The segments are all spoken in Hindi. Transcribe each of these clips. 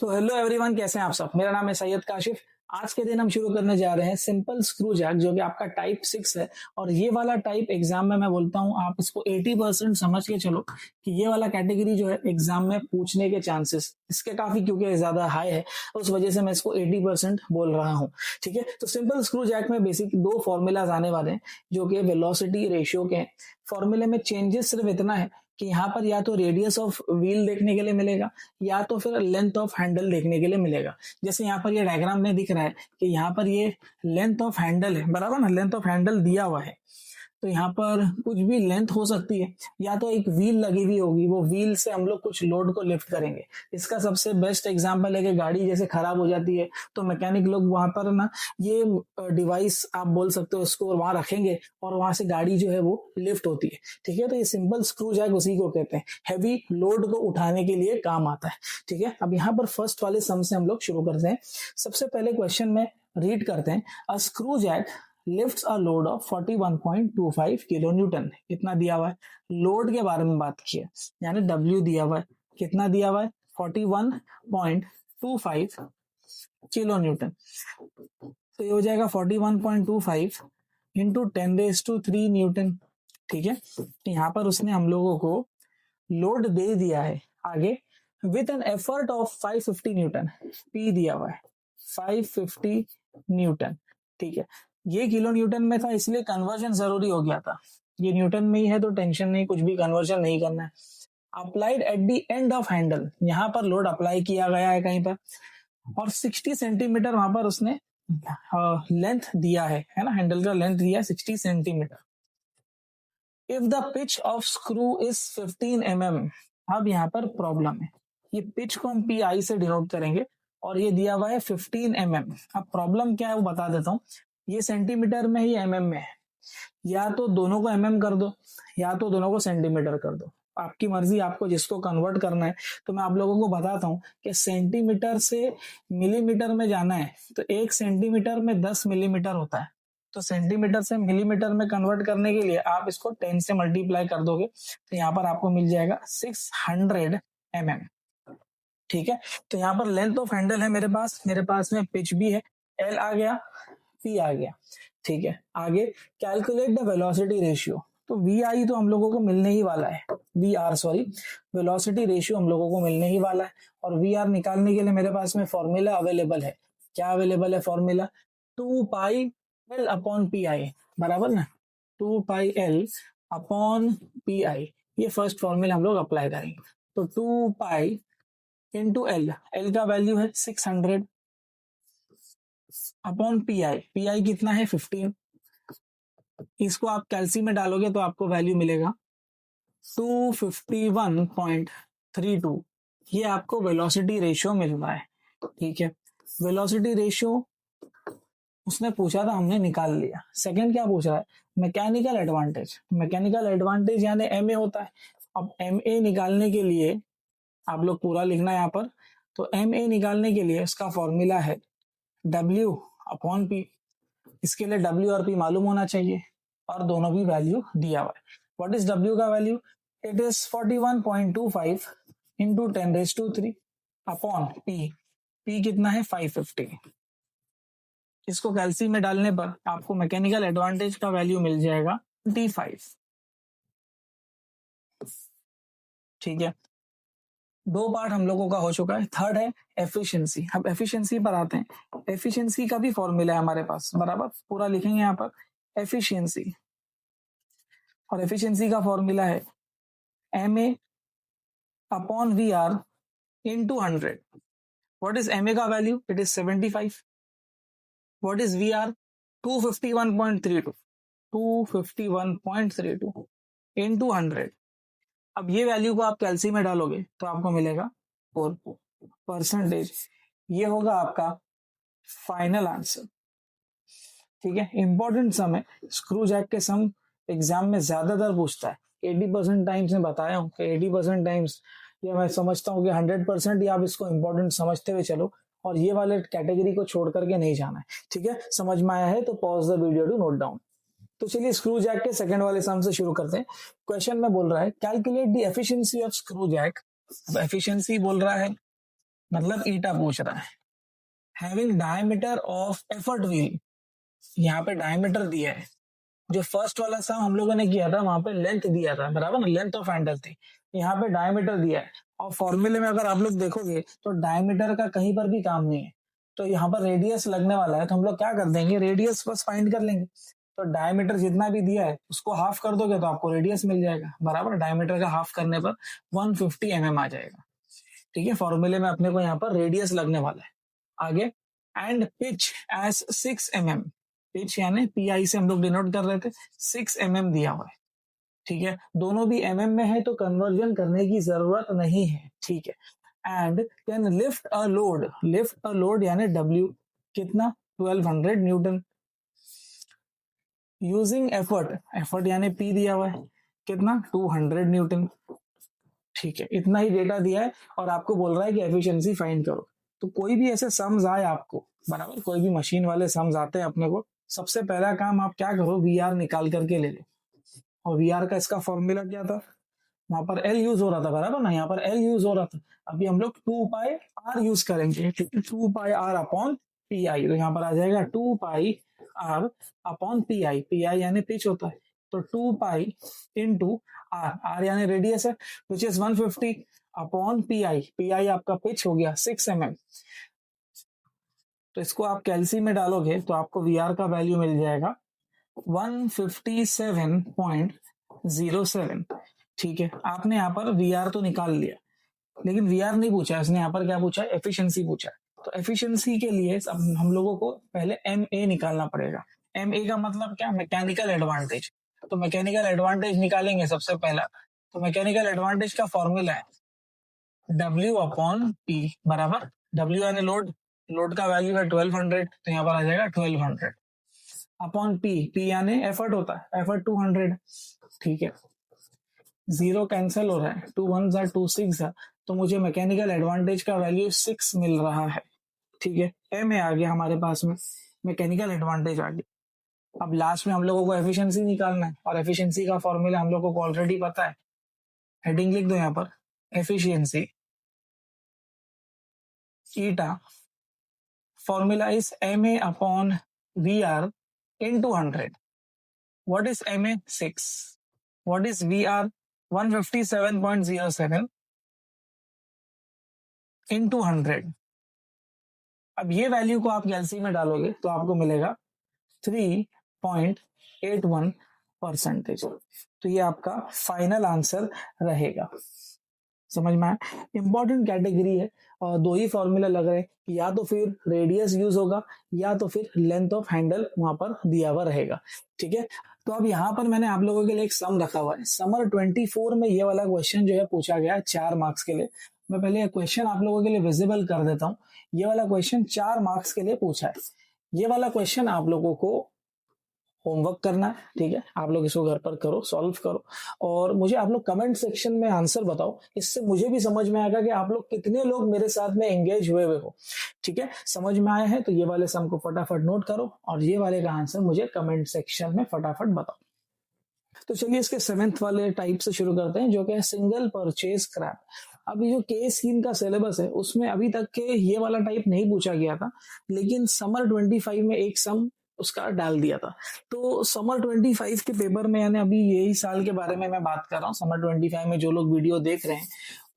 तो हेलो एवरीवन, कैसे हैं आप सब। मेरा नाम है सैयद काशिफ। आज के दिन हम शुरू करने जा रहे हैं सिंपल स्क्रू जैक, जो कि आपका टाइप 6 है। और ये वाला टाइप एग्जाम में मैं बोलता हूँ आप इसको 80% समझ के चलो कि ये वाला कैटेगरी जो है एग्जाम में पूछने के चांसेस इसके काफी क्योंकि ज्यादा हाई है, उस वजह से मैं इसको 80% बोल रहा हूँ। ठीक है, तो सिंपल स्क्रू जैक में बेसिक दो फॉर्मूलाज आने वाले हैं जो कि वेलोसिटी रेशियो के हैं। फॉर्मूले में चेंजेस सिर्फ इतना है कि यहाँ पर या तो रेडियस ऑफ व्हील देखने के लिए मिलेगा या तो फिर लेंथ ऑफ हैंडल देखने के लिए मिलेगा। जैसे यहाँ पर ये डायग्राम में दिख रहा है कि यहाँ पर ये लेंथ ऑफ हैंडल है, बराबर ना, लेंथ ऑफ हैंडल दिया हुआ है। तो यहाँ पर कुछ भी लेंथ हो सकती है, या तो एक व्हील लगी हुई होगी, वो व्हील से हम लोग कुछ लोड को लिफ्ट करेंगे। इसका सबसे बेस्ट एग्जांपल है कि गाड़ी जैसे खराब हो जाती है तो मैकेनिक लोग वहां पर ना ये डिवाइस आप बोल सकते हो इसको वहां रखेंगे और वहां से गाड़ी जो है वो लिफ्ट होती है। ठीक है, तो ये सिंपल स्क्रू जैक उसी को कहते हैं, हैवी लोड को उठाने के लिए काम आता है। ठीक है, अब यहाँ पर फर्स्ट वाले सम से हम लोग शुरू करते हैं। सबसे पहले क्वेश्चन में रीड करते हैं, a screw jack lifts a load of 41.25 kilo newton. कितना दिया हुआ है, लोड के बारे में बात की है, यानी डब्ल्यू दिया हुआ है। कितना दिया हुआ है, 41.25 किलो न्यूटन। तो ये हो जाएगा 41.25 इंटू 10⁻³ न्यूटन। ठीक है, तो यहाँ पर उसने हम लोगों को लोड दे दिया है आगे with an effort of 550 Newton. P दिया हुआ है 550 न्यूटन। ठीक है, ये किलो न्यूटन में था इसलिए कन्वर्जन जरूरी हो गया था। ये न्यूटन में ही है तो टेंशन नहीं, कुछ भी कन्वर्जन नहीं करना है। Applied at the end of Henle, यहाँ पर लोड अप्लाई किया गया है कहीं पर, और 60 सेंटीमीटर वहां पर उसने लेंथ दिया है ना, हैंडल का लेंथ दिया है 60 centimetre. If the pitch of screw is 15 mm, अब यहाँ पर प्रॉब्लम है, ये पिच को हम PI से डिनोट करेंगे और ये दिया हुआ है 15 mm। अब प्रॉब्लम क्या है वो बता देता हूँ, ये सेंटीमीटर में ही mm में है, या तो दोनों को mm कर दो या तो दोनों को सेंटीमीटर कर दो, आपकी मर्जी, आपको जिसको कन्वर्ट करना है। तो मैं आप लोगों को बताता हूँ कि सेंटीमीटर से मिलीमीटर में जाना है तो 1 सेंटीमीटर में 10 मिलीमीटर होता है, तो सेंटीमीटर से मिलीमीटर में कन्वर्ट करने के लिए आप इसको 10 से मल्टीप्लाई कर दोगे तो यहाँ पर आपको मिल जाएगा 600 mm। ठीक है, तो यहाँ पर लेंथ ऑफ हैंडल है मेरे पास में पिच भी है, L आ गया, P आ गया। ठीक है, आगे कैलकुलेट द वेलोसिटी रेशियो। तो VI तो हम लोगों को मिलने ही वाला है, वेलोसिटी रेशियो हम लोगों को मिलने ही वाला है। और VR निकालने के लिए मेरे पास में फॉर्मूला अवेलेबल है। क्या अवेलेबल है फॉर्मूला, 2πL/PI, बराबर ना, 2πL/PI। ये फर्स्ट फॉर्मूला हम लोग अप्लाई करेंगे। तो 2π इंटू L का वैल्यू है 600 अपॉन PI कितना है 15। इसको आप कैलसी में डालोगे तो आपको वैल्यू मिलेगा 251.32। ये आपको वेलोसिटी रेशियो मिल रहा है। ठीक है, वेलोसिटी रेशियो उसने पूछा था, हमने निकाल लिया। सेकंड क्या पूछ रहा है, मैकेनिकल एडवांटेज। मैकेनिकल एडवांटेज यानी MA होता है। अब MA निकालने के लिए आप लोग पूरा लिखना है यहाँ पर। तो MA निकालने के लिए उसका फॉर्मूला है W/P। इसके लिए W और P मालूम होना चाहिए और दोनों भी वैल्यू दिया हुआ है। व्हाट इज W का value, it is 41.25 into 10⁻³ upon P कितना है 550। इसको कैलसी में डालने पर आपको मैकेनिकल एडवांटेज का वैल्यू मिल जाएगा 25। ठीक है, 2 पार्ट हम लोगों का हो चुका है। थर्ड है एफिशिएंसी। अब एफिशिएंसी पर आते हैं। एफिशिएंसी का भी फॉर्मूला है हमारे पास, बराबर, पूरा लिखेंगे यहाँ पर एफिशिएंसी। और एफिशिएंसी का फॉर्मूला है MA/VR into 100। What is MA का value, it is 75। What is VR, 251.32 into 100। अब ये वैल्यू को आप कैलसी में डालोगे तो आपको मिलेगा 4%। ये होगा आपका फाइनल आंसर। ठीक है, इंपॉर्टेंट सम है, स्क्रू जैक के सम एग्जाम में ज्यादातर पूछता है। 80% टाइम्स मैं बताया हूँ कि 80% टाइम्स, या मैं समझता हूँ कि 100% ही आप इसको इंपॉर्टेंट समझते हुए चलो और ये वाले कैटेगरी को छोड़ करके नहीं जाना है। ठीक है, समझ में आया है तो pause the video to note down. तो चलिए स्क्रू जैक के सेकंड वाले सम से शुरू करते हैं। क्वेश्चन में बोल रहा है calculate the efficiency of screw jack. अब एफिशिएंसी बोल रहा है मतलब ईटा पूछ रहा है। Having diameter of effort wheel, यहाँ पे डायमीटर दिया है। जो फर्स्ट वाला सम हम लोगों ने किया था वहां पे लेंथ दिया था, बराबर ना, लेंथ ऑफ हैंडल थी। यहाँ पे डायमीटर दिया है, और फॉर्मूले में अगर आप लोग देखोगे तो डायमीटर का कहीं पर भी काम नहीं है। तो यहाँ पर रेडियस लगने वाला है, तो हम लोग क्या कर देंगे, रेडियस बस फाइंड कर लेंगे। तो डायमीटर जितना भी दिया है उसको हाफ कर दोगे तो आपको रेडियस मिल जाएगा, बराबर। डायमीटर का हाफ करने पर 150 mm आ जाएगा। ठीक है, फॉर्मूले में अपने को यहाँ पर रेडियस लगने वाला है। आगे, and pitch as 6 mm, pitch यानी पीआई से हम लोग डिनोट कर रहे थे, 6 mm दिया हुआ है। ठीक है, दोनों भी mm में है तो कन्वर्जन करने की जरूरत नहीं है। ठीक है, and can lift a load, lift a load यानी W कितना, 1200 न्यूटन, यूजिंग एफर्ट, एफर्ट यानी P दिया हुआ है कितना, 200 न्यूटन। ठीक है, इतना ही डेटा दिया है और आपको बोल रहा है कि एफिशिएंसी फाइंड करो। तो कोई भी ऐसे सम्स आए आपको, बराबर, कोई भी मशीन वाले सम्स आते हैं अपने को, सबसे पहला काम आप क्या करो, वीआर निकाल करके ले लो। और वीआर का इसका फॉर्मूला क्या था, वहां पर एल यूज हो रहा था, बराबर ना, यहाँ पर एल यूज हो रहा था। अभी हम लोग 2 पाई आर यूज करेंगे, 2 pi r upon p i. तो यहाँ पर आ जाएगा 2 pi r upon p i, p i यानी पिच होता है। तो 2 पाई इंटू आर, आर यानी रेडियस है, which is 150 upon p i, p i आपका पिच हो गया 6 mm। तो इसको आप कैलसी में डालोगे तो आपको वी आर का वैल्यू मिल जाएगा 157.07। ठीक है, आपने यहाँ पर वी आर तो निकाल लिया, लेकिन वी आर नहीं पूछा, इसने यहाँ पर क्या पूछा है, एफिशिएंसी पूछा है। तो एफिशिएंसी के लिए हम लोगों को पहले एम ए निकालना पड़ेगा। एम ए का मतलब क्या, मैकेनिकल एडवांटेज। तो मैकेनिकल एडवांटेज निकालेंगे सबसे पहला। तो मैकेनिकल एडवांटेज का फॉर्मूला है W अपॉन पी, बराबर, W यानी लोड, लोड का वैल्यू है 1200, तो यहाँ पर आ जाएगा 1200 अपॉन पी, पी यानी एफर्ट होता है, एफर्ट 200। ठीक है, जीरो कैंसिल हो रहा है, 2 1 2 6 है, तो मुझे मैकेनिकल एडवांटेज का वैल्यू 6 मिल रहा है। ठीक है, एम ए आ गया हमारे पास में, मैकेनिकल एडवांटेज आ गया। अब लास्ट में हम लोगों को एफिशिएंसी निकालना है, और एफिशिएंसी का फॉर्मूला हम लोगों को ऑलरेडी पता है। हेडिंग लिख दो यहाँ पर, efficiency eta, formula is M A upon V R in 200। What is M A, 6, what is V R, 157.07 in 200। अब ये वैल्यू को आप कैलसी में डालोगे तो आपको मिलेगा 3.81%। तो ये आपका फाइनल आंसर रहेगा। समझ में आया, इंपॉर्टेंट कैटेगरी है, और दो ही फॉर्मूला लग रहे हैं, या तो फिर रेडियस यूज होगा या तो फिर लेंथ ऑफ हैंडल वहां पर दिया हुआ रहेगा। ठीक है, तो अब यहाँ पर मैंने आप लोगों के लिए एक सम रखा हुआ है। समर 24 में ये वाला क्वेश्चन जो है पूछा गया है 4 मार्क्स के लिए। मैं पहले क्वेश्चन आप लोगों के लिए विजिबल कर देता हूँ। ये वाला क्वेश्चन 4 मार्क्स के लिए पूछा है। ये वाला क्वेश्चन आप लोगों को होमवर्क करना है। ठीक है, आप लोग इसको घर पर करो, सॉल्व करो, और मुझे आप लोग कमेंट सेक्शन में आंसर बताओ। इससे मुझे भी समझ में आएगा कि आप लोग कितने लोग मेरे साथ में एंगेज हुए हो। ठीक है, समझ में आया है तो ये वाले सम को फटाफट नोट करो, और ये वाले का आंसर मुझे कमेंट सेक्शन में फटाफट बताओ। तो चलिए इसके 7th वाले टाइप से शुरू करते हैं, जो कि है सिंगल परचेज क्रैप। अभी जो के स्कीम का सिलेबस है उसमें अभी तक के ये वाला टाइप नहीं पूछा गया था, लेकिन समर 25 में एक सम उसका डाल दिया था। तो समर 25 के पेपर में, यानी अभी यही साल के बारे में मैं बात कर रहा हूँ, समर 25 में जो लोग वीडियो देख रहे हैं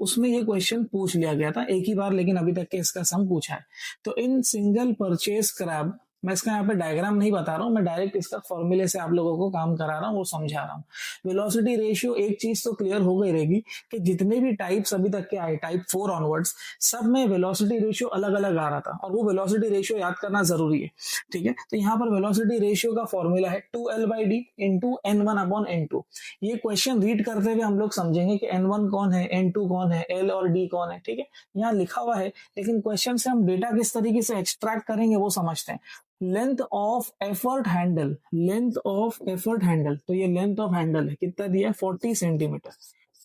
उसमें ये क्वेश्चन पूछ लिया गया था एक ही बार, लेकिन अभी तक के इसका सम पूछा है। तो इन सिंगल परचेज क्रैप, मैं इसका यहाँ पे डायग्राम नहीं बता रहा हूँ, मैं डायरेक्ट इसका फॉर्मूले से आप लोगों को काम करा रहा हूँ, वो समझा रहा हूँ। वेलोसिटी रेशियो, एक चीज तो क्लियर हो गई रहेगी कि जितने भी टाइप्स अभी तक के आए, टाइप 4 ऑनवर्ड्स, सब में वेलोसिटी रेशियो अलग अलग आ रहा था, और वो वेलोसिटी रेशियो याद करना जरूरी है। ठीक है, तो यहाँ पर वेलोसिटी रेशियो का फॉर्मूला है 2L/d into N1 upon N2। ये क्वेश्चन रीड करते हुए हम लोग समझेंगे कि N1 कौन है, N2 कौन है, L और D कौन है। ठीक है, यहाँ लिखा हुआ है, लेकिन क्वेश्चन से हम डेटा किस तरीके से एक्सट्रैक्ट करेंगे वो समझते हैं। Length of effort handle, length of effort handle, तो ये लेंथ ऑफ हैंडल है, कितना दिया है, 40 सेंटीमीटर।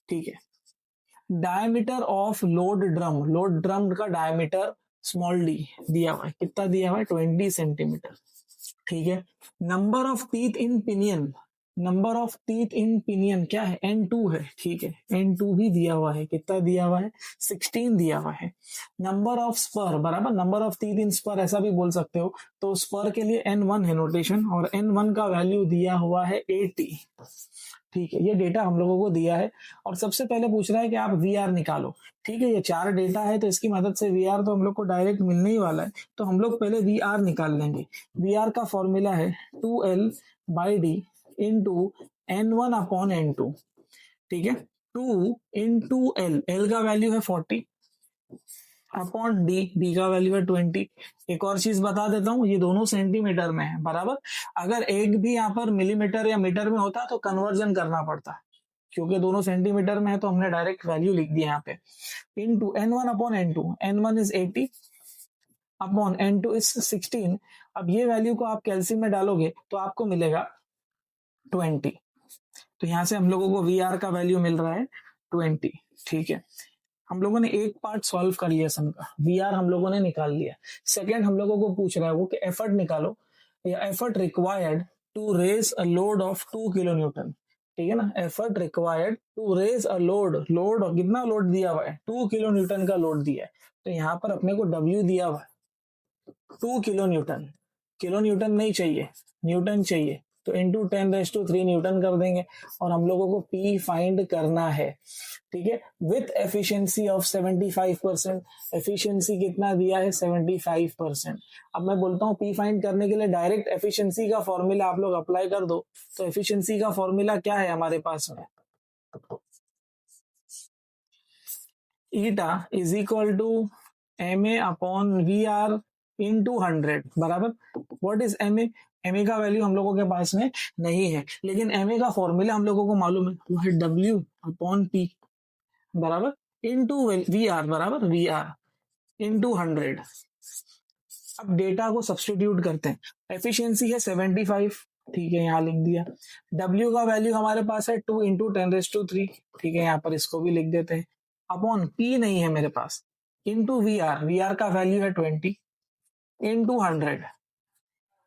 ठीक है, diameter of load drum, load drum का डायमीटर स्मॉल डी दिया हुआ है, कितना दिया हुआ है, 20 सेंटीमीटर। ठीक है, number of teeth in pinion, number of teeth in pinion क्या है, N2 है, ठीक है, N2 भी दिया हुआ है, कितना दिया हुआ है, 16 दिया हुआ है। नंबर ऑफ स्पर बराबर number of teeth in spur ऐसा भी बोल सकते हो, तो स्पर के लिए N1 है नोटेशन, और N1 का वैल्यू दिया हुआ है 80, ठीक है, ये डेटा हम लोगों को दिया है। और सबसे पहले पूछ रहा है कि आप VR निकालो, ठीक है, ये 4 डेटा है तो इसकी मदद से VR तो हम लोग को डायरेक्ट मिलने ही वाला है, तो हम लोग पहले VR निकाल लेंगे। VR का फॉर्मूला है 2L/D into N1 upon N2, ठीक है, 2 इंटू L का वैल्यू है 40 अपॉन डी का वैल्यू है 20। एक और चीज बता देता हूँ, ये दोनों सेंटीमीटर में है बराबर, अगर एक भी यहाँ पर मिलीमीटर या मीटर में होता तो कन्वर्जन करना पड़ता, क्योंकि दोनों सेंटीमीटर में है तो हमने डायरेक्ट वैल्यू लिख दिया यहाँ पे। Into N1 upon N2, N1 is 80 upon N2 is 16। अब ये वैल्यू को आप कैल्सियम में डालोगे तो आपको मिलेगा 20, तो यहाँ से हम लोगों को VR का वैल्यू मिल रहा है 20, ठीक है। हम लोगों ने एक पार्ट सॉल्व कर लिया सम का, VR हम लोगों ने निकाल लिया। सेकंड हम लोगों को पूछ रहा है वो कि एफर्ट निकालो, या effort required to raise a load of 2 kilo newton, ठीक है ना, effort required to raise a load, load कितना लोड दिया हुआ है, 2 किलो न्यूटन का लोड दिया है, तो यहाँ पर अपने को W दिया हुआ है 2 किलो न्यूटन, किलो न्यूटन नहीं चाहिए, न्यूटन चाहिए, तो इंटू 10⁻³ न्यूटन कर देंगे, और हम लोगों को P फाइंड करना है, ठीक है, विथ एफिशिएंसी ऑफ 75%। एफिशिएंसी कितना दिया है, 75%। अब मैं बोलता हूँ P फाइंड करने के लिए डायरेक्ट एफिशिएंसी का फॉर्मूला आप लोग अप्लाई कर दो, तो एफिशिएंसी का फॉर्मूला क्या है हमारे पास में, eta is equal to MA upon VR into 100 बराबर। व्हाट इज MA, MA का वैल्यू हम लोगों के पास में नहीं है, लेकिन MA का फॉर्मूला हम लोगों को मालूम है, वो है W अपॉन P बराबर इंटू VR बराबर VR इंटू 100। अब डेटा को सब्सटीट्यूट करते हैं, एफिशिएंसी है 75, ठीक है, यहाँ लिख दिया। W का वैल्यू हमारे पास है 2 इंटू 10⁻³, ठीक है, यहाँ पर इसको भी लिख देते हैं, अपॉन P नहीं है मेरे पास, इंटू VR का वैल्यू है 20 इंटू 100।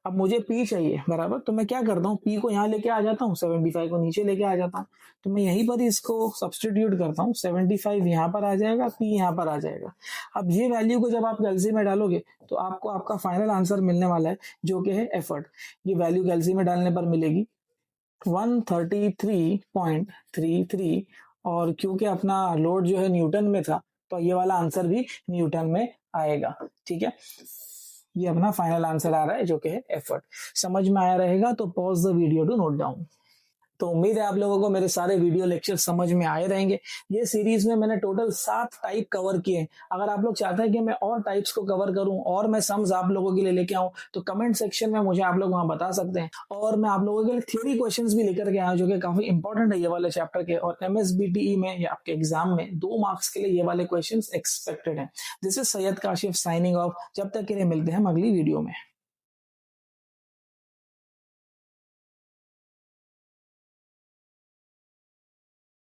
अब मुझे P चाहिए बराबर, तो मैं क्या करता हूँ, P को यहाँ लेके आ जाता हूँ, 75 को नीचे लेके आ जाता हूँ, तो मैं यहीं पर इसको सब्सटीट्यूट करता हूँ, 75 यहाँ पर आ जाएगा, P यहाँ पर आ जाएगा। अब ये वैल्यू को जब आप कैल्सी में डालोगे तो आपको आपका फाइनल आंसर मिलने वाला है, जो कि है एफर्ट। ये वैल्यू कैल्सी में डालने पर मिलेगी 133.33, और क्योंकि अपना लोड जो है न्यूटन में था तो ये वाला आंसर भी न्यूटन में आएगा, ठीक है। ये अपना फाइनल आंसर आ रहा है, जो कि है एफर्ट। समझ में आया रहेगा तो pause the video to note down. तो उम्मीद है आप लोगों को मेरे सारे वीडियो लेक्चर समझ में आए रहेंगे। ये सीरीज में मैंने टोटल 7 टाइप कवर किए हैं। अगर आप लोग चाहते हैं कि मैं और टाइप्स को कवर करूं और मैं सम्स आप लोगों के लिए लेके आऊं, तो कमेंट सेक्शन में मुझे आप लोग वहां बता सकते हैं। और मैं आप लोगों के लिए थ्योरी क्वेश्चंस भी लेकर के आया हूं, जो कि काफी इंपॉर्टेंट है ये वाले चैप्टर के, और MSBTE में या आपके एग्जाम में 2 मार्क्स के लिए ये वाले क्वेश्चन एक्सपेक्टेड है। This is Syed Kashif signing off. जब तक के लिए मिलते हैं हम अगली वीडियो में।